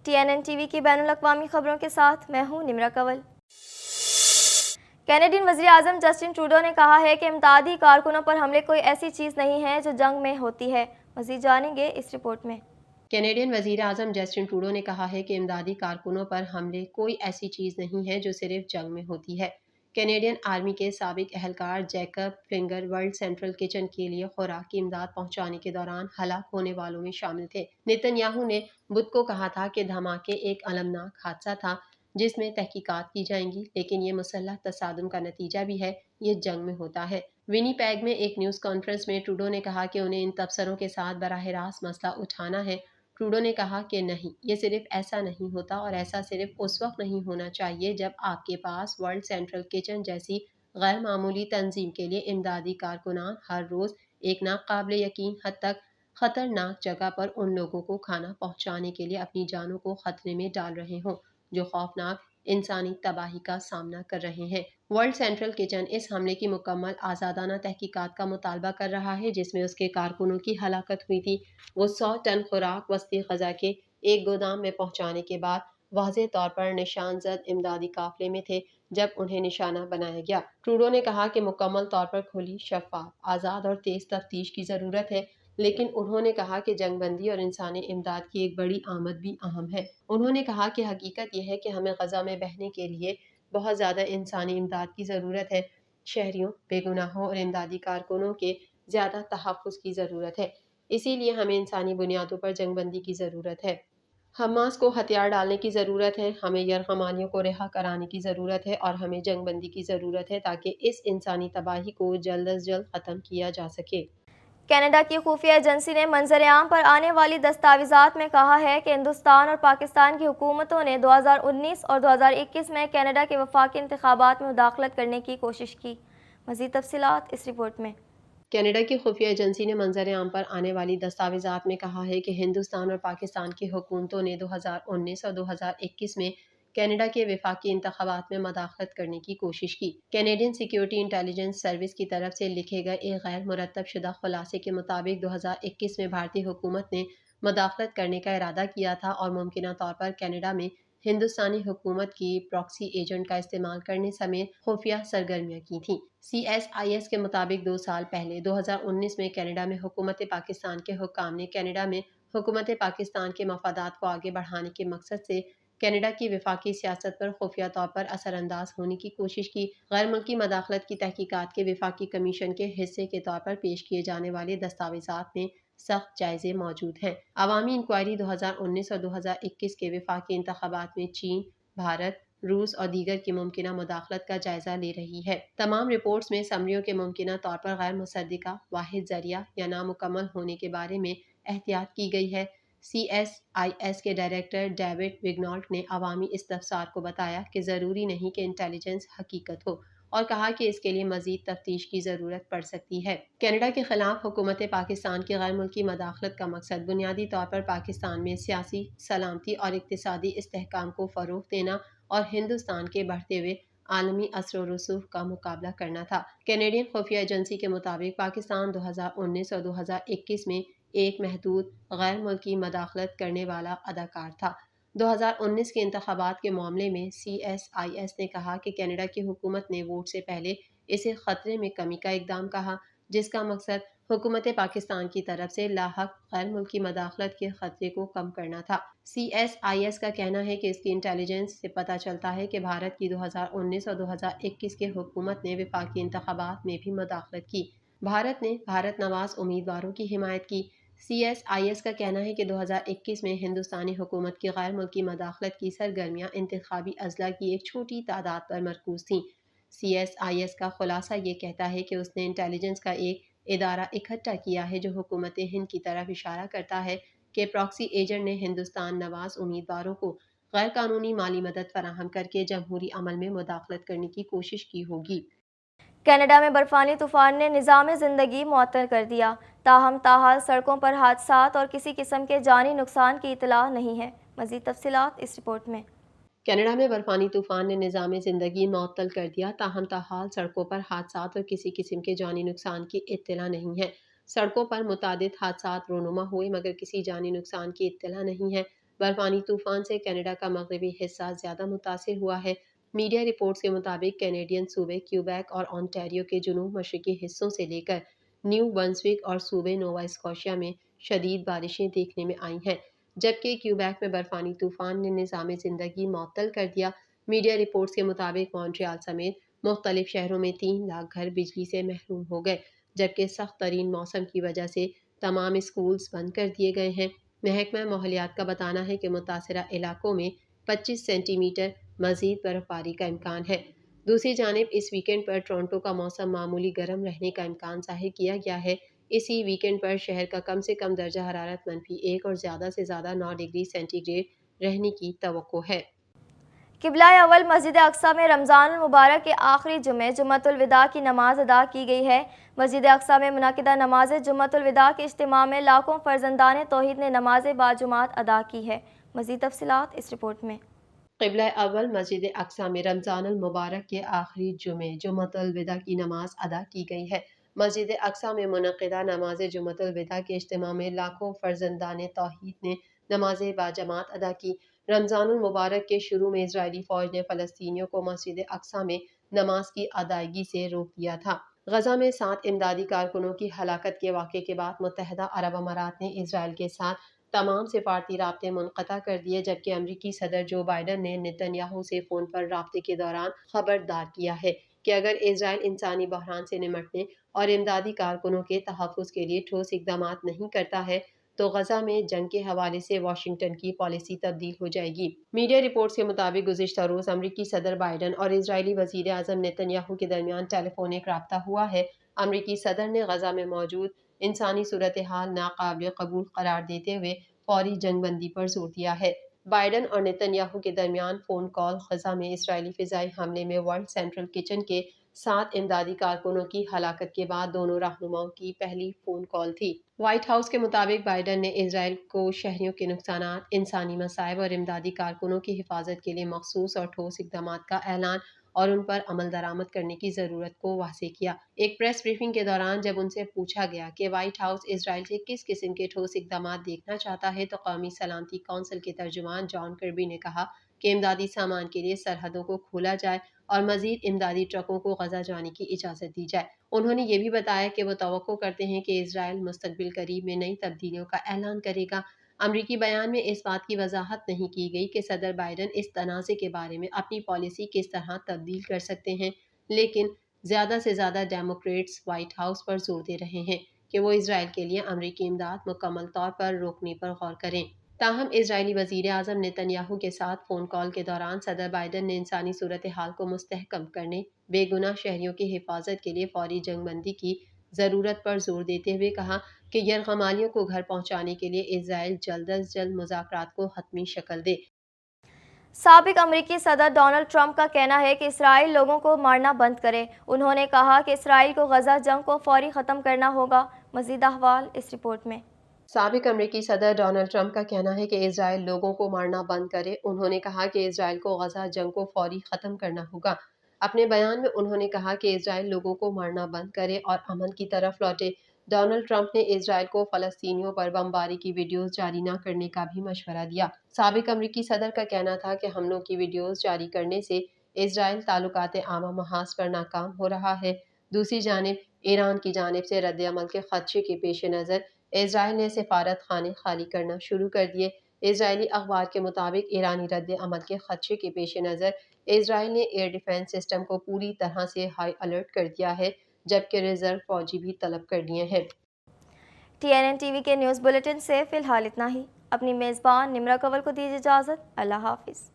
TNN T V کی بین الاقوامی خبروں کے ساتھ میں ہوں نمرہ کنول۔ کینیڈین وزیر اعظم جسٹن ٹروڈو نے کہا ہے کہ امدادی کارکنوں پر حملے کوئی ایسی چیز نہیں ہے جو جنگ میں ہوتی ہے۔ مزید جانیں گے اس رپورٹ میں۔ کینیڈین وزیر اعظم جسٹن ٹروڈو نے کہا ہے کہ امدادی کارکنوں پر حملے کوئی ایسی چیز نہیں ہے جو صرف جنگ میں ہوتی ہے۔ کینیڈین آرمی کے سابق اہلکار جیکب فلنگر ورلڈ سینٹرل کچن کے لیے خوراک کی امداد پہنچانے کے دوران ہلاک ہونے والوں میں شامل تھے۔ نتن یاہو نے بدھ کو کہا تھا کہ دھماکے ایک المناک حادثہ تھا جس میں تحقیقات کی جائیں گی، لیکن یہ مسلح تصادم کا نتیجہ بھی ہے، یہ جنگ میں ہوتا ہے۔ ونی پیگ میں ایک نیوز کانفرنس میں ٹروڈو نے کہا کہ انہیں ان تبصروں کے ساتھ براہ راست مسئلہ اٹھانا ہے۔ ٹروڈو نے کہا کہ نہیں، یہ صرف ایسا نہیں ہوتا، اور ایسا صرف اس وقت نہیں ہونا چاہیے جب آپ کے پاس ورلڈ سینٹرل کچن جیسی غیر معمولی تنظیم کے لیے امدادی کارکنان ہر روز ایک ناقابل یقین حد تک خطرناک جگہ پر ان لوگوں کو کھانا پہنچانے کے لیے اپنی جانوں کو خطرے میں ڈال رہے ہوں جو خوفناک انسانی تباہی کا سامنا کر رہے ہیں۔ ورلڈ سینٹرل کچن اس حملے کی مکمل آزادانہ تحقیقات کا مطالبہ کر رہا ہے جس میں اس کے کارکنوں کی ہلاکت ہوئی تھی۔ وہ 100 ٹن خوراک وسطی غزہ کے ایک گودام میں پہنچانے کے بعد واضح طور پر نشان زد امدادی قافلے میں تھے جب انہیں نشانہ بنایا گیا۔ ٹروڈو نے کہا کہ مکمل طور پر کھلی، شفاف، آزاد اور تیز تفتیش کی ضرورت ہے، لیکن انہوں نے کہا کہ جنگ بندی اور انسانی امداد کی ایک بڑی آمد بھی اہم ہے۔ انہوں نے کہا کہ حقیقت یہ ہے کہ ہمیں غزہ میں بہنے کے لیے بہت زیادہ انسانی امداد کی ضرورت ہے، شہریوں، بے گناہوں اور امدادی کارکنوں کے زیادہ تحفظ کی ضرورت ہے۔ اسی لیے ہمیں انسانی بنیادوں پر جنگ بندی کی ضرورت ہے۔ حماس کو ہتھیار ڈالنے کی ضرورت ہے، ہمیں یرغمالیوں کو رہا کرانے کی ضرورت ہے، اور ہمیں جنگ بندی کی ضرورت ہے تاکہ اس انسانی تباہی کو جلد از جلد ختم کیا جا سکے۔ کینیڈا کی خفیہ ایجنسی نے منظر عام پر آنے والی دستاویزات میں کہا ہے کہ ہندوستان اور پاکستان کی حکومتوں نے 2019 اور 2021 میں کینیڈا کے وفاقی انتخابات میں مداخلت کرنے کی کوشش کی۔ مزید تفصیلات اس رپورٹ میں۔ کینیڈا کی خفیہ ایجنسی نے منظر عام پر آنے والی دستاویزات میں کہا ہے کہ ہندوستان اور پاکستان کی حکومتوں نے 2019 اور 2021 میں کینیڈا کے وفاقی انتخابات میں مداخلت کرنے کی کوشش کی۔ کینیڈین سیکیورٹی انٹیلیجنس سروس کی طرف سے لکھے گئے ایک غیر مرتب شدہ خلاصے کے مطابق 2021 میں بھارتی حکومت نے مداخلت کرنے کا ارادہ کیا تھا اور ممکنہ طور پر کینیڈا میں ہندوستانی حکومت کی پراکسی ایجنٹ کا استعمال کرنے سمیت خفیہ سرگرمیاں کی تھیں۔ CSIS کے مطابق 2 سال پہلے 2019 میں کینیڈا میں حکومت پاکستان کے حکام نے کینیڈا میں حکومت پاکستان کے مفادات کو آگے بڑھانے کے مقصد سے کینیڈا کی وفاقی سیاست پر خفیہ طور پر اثر انداز ہونے کی کوشش کی۔ غیر ملکی مداخلت کی تحقیقات کے وفاقی کمیشن کے حصے کے طور پر پیش کیے جانے والے دستاویزات میں سخت جائزے موجود ہیں۔ عوامی انکوائری 2019 اور 2021 کے وفاقی انتخابات میں چین، بھارت، روس اور دیگر کی ممکنہ مداخلت کا جائزہ لے رہی ہے۔ تمام رپورٹس میں سمریوں کے ممکنہ طور پر غیر مصدقہ واحد ذریعہ یا نامکمل ہونے کے بارے میں احتیاط کی گئی ہے۔ CSIS کے ڈائریکٹر ڈیوڈ وگنالٹ نے عوامی استفسار کو بتایا کہ ضروری نہیں کہ انٹیلیجنس حقیقت ہو، اور کہا کہ اس کے لیے مزید تفتیش کی ضرورت پڑ سکتی ہے۔ کینیڈا کے خلاف حکومت پاکستان کی غیر ملکی مداخلت کا مقصد بنیادی طور پر پاکستان میں سیاسی، سلامتی اور اقتصادی استحکام کو فروغ دینا اور ہندوستان کے بڑھتے ہوئے عالمی اثر و رسوخ کا مقابلہ کرنا تھا۔ کینیڈین خفیہ ایجنسی کے مطابق پاکستان 2019 اور 2021 میں ایک محدود غیر ملکی مداخلت کرنے والا اداکار تھا۔ 2019 کے انتخابات کے معاملے میں CSIS نے کہا کہ کینیڈا کی حکومت نے ووٹ سے پہلے اسے خطرے میں کمی کا اقدام کہا، جس کا مقصد حکومت پاکستان کی طرف سے لاحق غیر ملکی مداخلت کے خطرے کو کم کرنا تھا۔ CSIS کا کہنا ہے کہ اس کی انٹیلیجنس سے پتہ چلتا ہے کہ بھارت کی 2019 اور 2021 کے حکومت نے وفاقی انتخابات میں بھی مداخلت کی۔ بھارت نے بھارت نواز امیدواروں کی حمایت کی۔ CSIS کا کہنا ہے کہ 2021 میں ہندوستانی حکومت کی غیر ملکی مداخلت کی سرگرمیاں انتخابی اضلاع کی ایک چھوٹی تعداد پر مرکوز تھیں۔ CSIS کا خلاصہ یہ کہتا ہے کہ اس نے انٹیلیجنس کا ایک ادارہ اکٹھا کیا ہے جو حکومت ہند کی طرف اشارہ کرتا ہے کہ پراکسی ایجنٹ نے ہندوستان نواز امیدواروں کو غیر قانونی مالی مدد فراہم کر کے جمہوری عمل میں مداخلت کرنے کی کوشش کی ہوگی۔ کینیڈا میں برفانی طوفان نے نظام زندگی معطل کر دیا، تاہم تاحال سڑکوں پر حادثات اور کسی قسم کے جانی نقصان کی اطلاع نہیں ہے۔ مزید تفصیلات اس رپورٹ میں۔ کینیڈا میں برفانی طوفان نے نظام زندگی معطل کر دیا، تاہم تاحال سڑکوں پر حادثات اور کسی قسم کے جانی نقصان کی اطلاع نہیں ہے۔ سڑکوں پر متعدد حادثات رونما ہوئے مگر کسی جانی نقصان کی اطلاع نہیں ہے۔ برفانی طوفان سے کینیڈا کا مغربی حصہ زیادہ متاثر ہوا ہے۔ میڈیا رپورٹس کے مطابق کینیڈین صوبے کیوبیک اور اونٹاریو کے جنوب مشرقی حصوں سے لے کر نیو برنسوک اور صوبے نووا اسکوشیا میں شدید بارشیں دیکھنے میں آئی ہیں، جبکہ کیوبیک میں برفانی طوفان نے نظام زندگی معطل کر دیا۔ میڈیا رپورٹس کے مطابق مونٹریال سمیت مختلف شہروں میں 3 لاکھ گھر بجلی سے محروم ہو گئے، جبکہ سخت ترین موسم کی وجہ سے تمام اسکولز بند کر دیے گئے ہیں۔ محکمہ ماحولیات کا بتانا ہے کہ متاثرہ علاقوں میں 25 سینٹی میٹر مزید برف باری کا امکان ہے۔ دوسری جانب اس ویکینڈ پر ٹورنٹو کا موسم معمولی گرم رہنے کا امکان ظاہر کیا گیا ہے۔ اسی ویکینڈ پر شہر کا کم سے کم درجہ حرارت -1 اور زیادہ سے زیادہ 9 ڈگری سینٹی گریڈ رہنے کی توقع ہے۔ قبلہ اول مسجد اقصی میں رمضان المبارک کے آخری جمعے جمعۃ الوداع کی نماز ادا کی گئی ہے۔ مسجد اقصی میں منعقدہ نماز جمعۃ الوداع کے اجتماع میں لاکھوں فرزندان توحید نے نماز باجماعت ادا کی ہے۔ مزید تفصیلات اس رپورٹ میں۔ قبلہ اول مسجد اقصی میں رمضان المبارک کے آخری جمعے جمعۃ الوداع کی نماز ادا کی گئی ہے۔ مسجد اقصی میں منعقدہ نماز جمعۃ الوداع کے اجتماع میں لاکھوں فرزندان توحید نے نماز باجماعت ادا کی۔ رمضان المبارک کے شروع میں اسرائیلی فوج نے فلسطینیوں کو مسجد اقصی میں نماز کی ادائیگی سے روک دیا تھا۔ غزہ میں 7 امدادی کارکنوں کی ہلاکت کے واقعے کے بعد متحدہ عرب امارات نے اسرائیل کے ساتھ تمام سفارتی رابطے منقطع کر دیے، جبکہ امریکی صدر جو بائیڈن نے نتن یاہو سے فون پر رابطے کے دوران خبردار کیا ہے کہ اگر اسرائیل انسانی بحران سے نمٹنے اور امدادی کارکنوں کے تحفظ کے لیے ٹھوس اقدامات نہیں کرتا ہے تو غزہ میں جنگ کے حوالے سے واشنگٹن کی پالیسی تبدیل ہو جائے گی۔ میڈیا رپورٹس کے مطابق گزشتہ روز امریکی صدر بائیڈن اور اسرائیلی وزیر اعظم نتن یاہو کے درمیان ٹیلی فونک رابطہ ہوا ہے۔ امریکی صدر نے غزہ میں موجود انسانی صورتحال ناقابل قبول قرار دیتے ہوئے فوری جنگ بندی پر زور دیا ہے۔ بائیڈن اور نتن یاہو کے درمیان فون کال غزہ میں اسرائیلی فضائی حملے میں ورلڈ سینٹرل کچن کے 7 امدادی کارکنوں کی ہلاکت کے بعد دونوں رہنماؤں کی پہلی فون کال تھی۔ وائٹ ہاؤس کے مطابق بائیڈن نے اسرائیل کو شہریوں کے نقصانات، انسانی مصائب اور امدادی کارکنوں کی حفاظت کے لیے مخصوص اور ٹھوس اقدامات کا اعلان اور ان پر عمل درآمد کرنے کی ضرورت کو واضح کیا۔ ایک پریس بریفنگ کے دوران جب ان سے پوچھا گیا کہ وائٹ ہاؤس اسرائیل سے کس قسم کے ٹھوس اقدامات دیکھنا چاہتا ہے تو قومی سلامتی کونسل کے ترجمان جان کربی نے کہا کہ امدادی سامان کے لیے سرحدوں کو کھولا جائے اور مزید امدادی ٹرکوں کو غزہ جانے کی اجازت دی جائے۔ انہوں نے یہ بھی بتایا کہ وہ توقع کرتے ہیں کہ اسرائیل مستقبل قریب میں نئی تبدیلیوں کا اعلان کرے گا۔ امریکی بیان میں اس بات کی وضاحت نہیں کی گئی کہ صدر بائیڈن اس تنازع کے بارے میں اپنی پالیسی کس طرح تبدیل کر سکتے ہیں، لیکن زیادہ سے زیادہ ڈیموکریٹس وائٹ ہاؤس پر زور دے رہے ہیں کہ وہ اسرائیل کے لیے امریکی امداد مکمل طور پر روکنے پر غور کریں۔ تاہم اسرائیلی وزیر اعظم نتن یاہو کے ساتھ فون کال کے دوران صدر بائیڈن نے انسانی صورتحال کو مستحکم کرنے، بے گناہ شہریوں کی حفاظت کے لیے فوری جنگ بندی کی ضرورت پر زور دیتے ہوئے کہا کہ یرغمالیوں کو گھر پہنچانے کے لیے اسرائیل جلد از جلد مذاکرات کو حتمی شکل دے۔ سابق امریکی صدر ڈونلڈ ٹرمپ کا کہنا ہے کہ اسرائیل لوگوں کو مارنا بند کرے۔ انہوں نے کہا کہ اسرائیل کو غزہ جنگ کو فوری ختم کرنا ہوگا۔ مزید احوال اس رپورٹ میں۔ سابق امریکی صدر ڈونلڈ ٹرمپ کا کہنا ہے کہ اسرائیل لوگوں کو مارنا بند کرے۔ انہوں نے کہا کہ اسرائیل کو غزہ جنگ کو فوری ختم کرنا ہوگا۔ اپنے بیان میں انہوں نے کہا کہ اسرائیل لوگوں کو مارنا بند کرے اور امن کی طرف لوٹے۔ ڈونلڈ ٹرمپ نے اسرائیل کو فلسطینیوں پر بمباری کی ویڈیوز جاری نہ کرنے کا بھی مشورہ دیا۔ سابق امریکی صدر کا کہنا تھا کہ حملوں کی ویڈیوز جاری کرنے سے اسرائیل تعلقات عامہ محاذ پر ناکام ہو رہا ہے۔ دوسری جانب ایران کی جانب سے رد عمل کے خدشے کے پیش نظر اسرائیل نے سفارت خانے خالی کرنا شروع کر دیے۔ اسرائیلی اخبار کے مطابق ایرانی رد عمل کے خدشے کے پیش نظر اسرائیل نے ایئر ڈیفنس سسٹم کو پوری طرح سے ہائی الرٹ کر دیا ہے، جبکہ ریزرو فوجی بھی طلب کر لیے ہیں۔ TNN ٹی وی کے نیوز بلیٹن سے فی الحال اتنا ہی۔ اپنی میزبان نمرہ کنول کو دیجیے اجازت۔ اللہ حافظ۔